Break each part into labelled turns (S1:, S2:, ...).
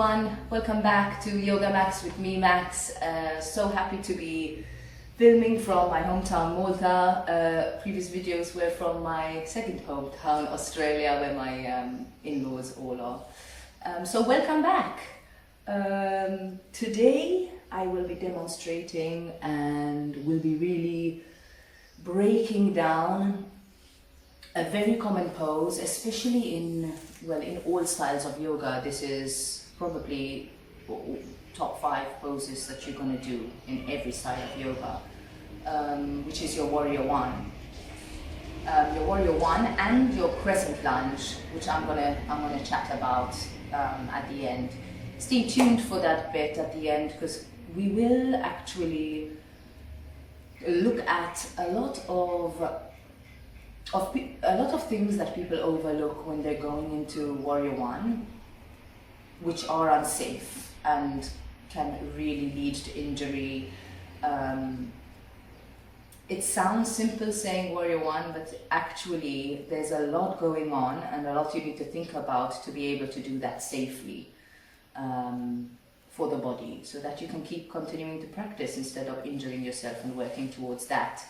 S1: everyone, welcome back to Yogamax with me, Max. So happy to be filming from my hometown Malta. Previous videos were from my second hometown Australia, where my in-laws all are. So welcome back. Today I will be demonstrating and will be really breaking down a very common pose, especially in all styles of yoga. This is probably top 5 poses that you're going to do in every style of yoga, which is your Warrior 1. Your Warrior 1 and your Crescent Lunge, which I'm gonna chat about at the end. Stay tuned for that bit at the end, because we will actually look at a lot of things that people overlook when they're going into Warrior 1, which are unsafe and can really lead to injury. It sounds simple saying Warrior 1, but actually there's a lot going on and a lot you need to think about to be able to do that safely for the body, so that you can keep continuing to practice instead of injuring yourself and working towards that.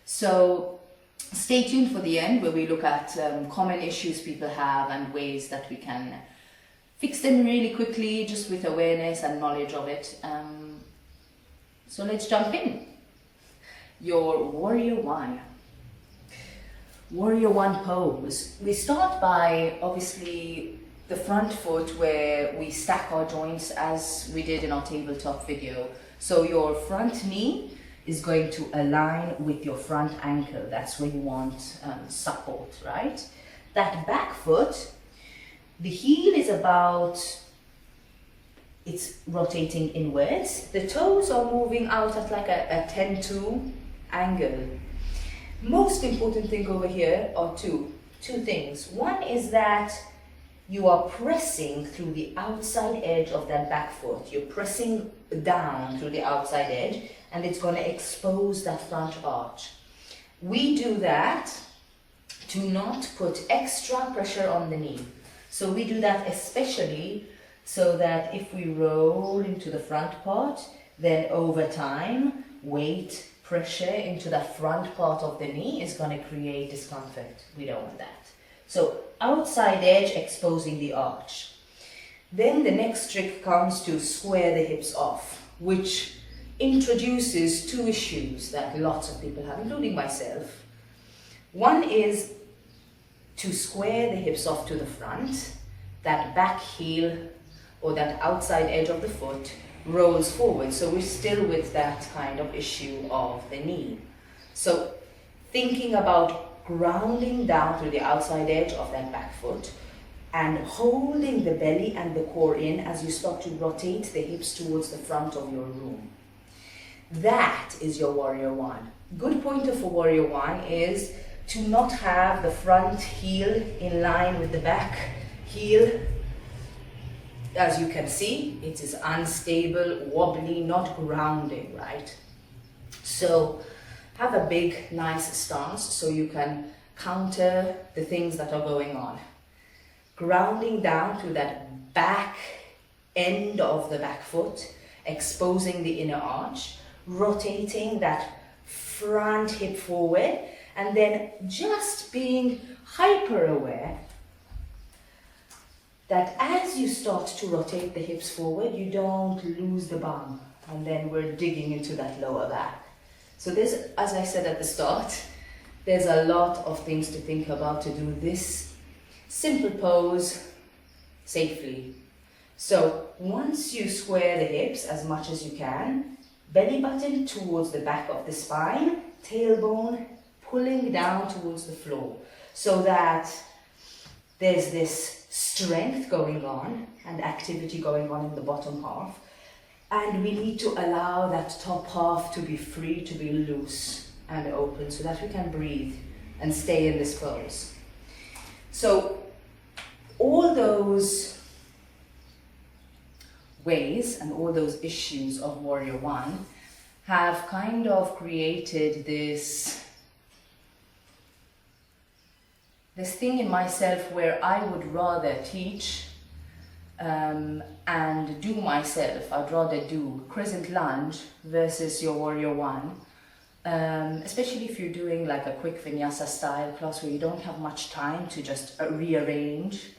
S1: So stay tuned for the end, where we look at common issues people have and ways that we can fix them really quickly, just with awareness and knowledge of it. So let's jump in. Your Warrior 1. Warrior 1 pose. We start by obviously the front foot, where we stack our joints as we did in our tabletop video. So your front knee is going to align with your front ankle. That's where you want support, right? That back foot, the heel is it's rotating inwards. The toes are moving out at like a 10-2 angle. Most important thing over here are two things. One is that you are pressing through the outside edge of that back foot. You're pressing down through the outside edge, and it's going to expose that front arch. We do that to not put extra pressure on the knee. So we do that especially so that if we roll into the front part, then over time, weight, pressure into the front part of the knee is going to create discomfort. We don't want that. So outside edge exposing the arch. Then the next trick comes to square the hips off, which introduces 2 issues that lots of people have, including myself. One is to square the hips off to the front. That back heel or that outside edge of the foot rolls forward. So we're still with that kind of issue of the knee. So thinking about grounding down through the outside edge of that back foot and holding the belly and the core in as you start to rotate the hips towards the front of your room. That is your Warrior 1. Good pointer for Warrior 1 is to not have the front heel in line with the back heel. As you can see, it is unstable, wobbly, not grounding, right? So have a big, nice stance so you can counter the things that are going on. Grounding down to that back end of the back foot, exposing the inner arch, rotating that front hip forward, and then just being hyper aware that as you start to rotate the hips forward, you don't lose the bum, and then we're digging into that lower back. So there's, as I said at the start, there's a lot of things to think about to do this simple pose safely. So once you square the hips as much as you can, belly button towards the back of the spine, tailbone pulling down towards the floor, so that there's this strength going on and activity going on in the bottom half. And we need to allow that top half to be free, to be loose and open, so that we can breathe and stay in this pose. So all those ways and all those issues of Warrior 1 have kind of created this thing in myself where I would rather teach and do myself, I'd rather do Crescent Lunge versus your Warrior1. Especially if you're doing like a quick Vinyasa style class where you don't have much time to just rearrange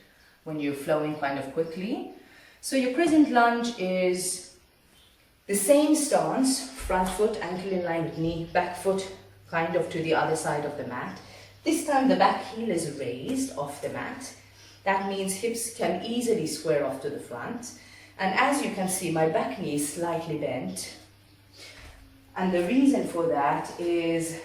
S1: when you're flowing kind of quickly. So your Crescent Lunge is the same stance, front foot, ankle in line with knee, back foot kind of to the other side of the mat. This time the back heel is raised off the mat. That means hips can easily square off to the front. And as you can see, my back knee is slightly bent. And the reason for that is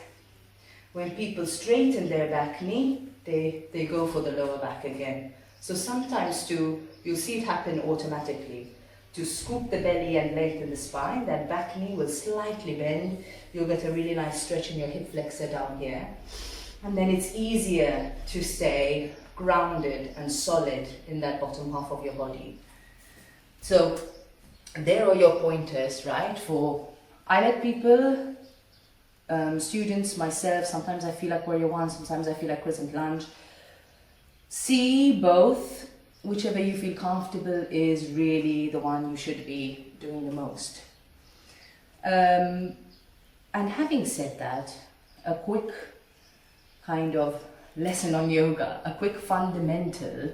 S1: when people straighten their back knee, they go for the lower back again. So sometimes you'll see it happen automatically. To scoop the belly and lengthen the spine, that back knee will slightly bend. You'll get a really nice stretch in your hip flexor down here. And then it's easier to stay grounded and solid in that bottom half of your body. So there are your pointers, right? I let people, students, myself, sometimes I feel like Warrior1, sometimes I feel like Crescent Lunge. See both, whichever you feel comfortable is really the one you should be doing the most. And having said that, a quick kind of lesson on yoga, a quick fundamental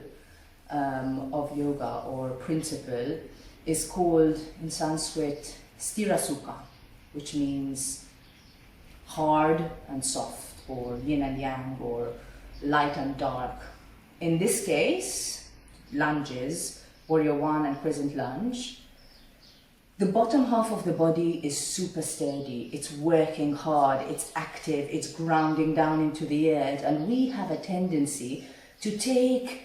S1: of yoga or principle is called in Sanskrit Sthira Sukha, which means hard and soft, or yin and yang, or light and dark. In this case, lunges, Warrior1 and Crescent Lunge, the bottom half of the body is super sturdy, it's working hard, it's active, it's grounding down into the earth, and we have a tendency to take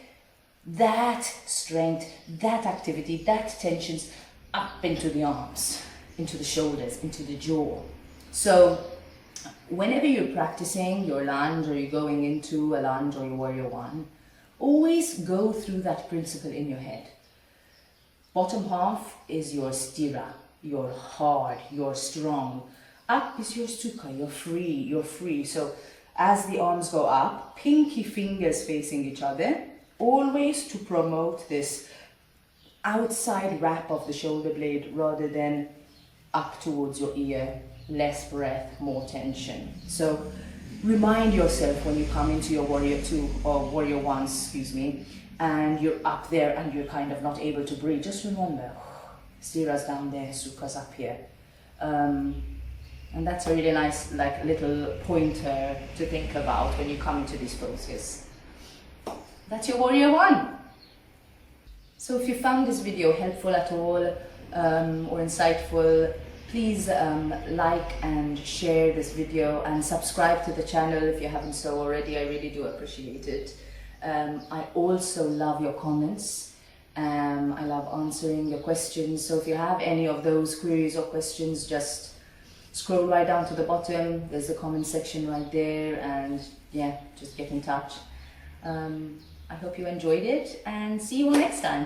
S1: that strength, that activity, that tensions up into the arms, into the shoulders, into the jaw. So whenever you're practicing your lunge or you're going into a lunge or your Warrior1, always go through that principle in your head. Bottom half is your sthira, you're hard, you're strong. Up is your sukha, you're free. So as the arms go up, pinky fingers facing each other, always to promote this outside wrap of the shoulder blade rather than up towards your ear, less breath, more tension. So remind yourself when you come into your Warrior2 or Warrior1, excuse me, and you're up there and you're kind of not able to breathe, just remember, Sthira's down there, Sukha's up here. And that's a really nice like little pointer to think about when you come into these poses. That's your Warrior1. So if you found this video helpful at all or insightful, please like and share this video and subscribe to the channel if you haven't so already. I really do appreciate it. I also love your comments. I love answering your questions. So if you have any of those queries or questions, just scroll right down to the bottom. There's a comment section right there, and yeah, just get in touch. I hope you enjoyed it, and see you all next time.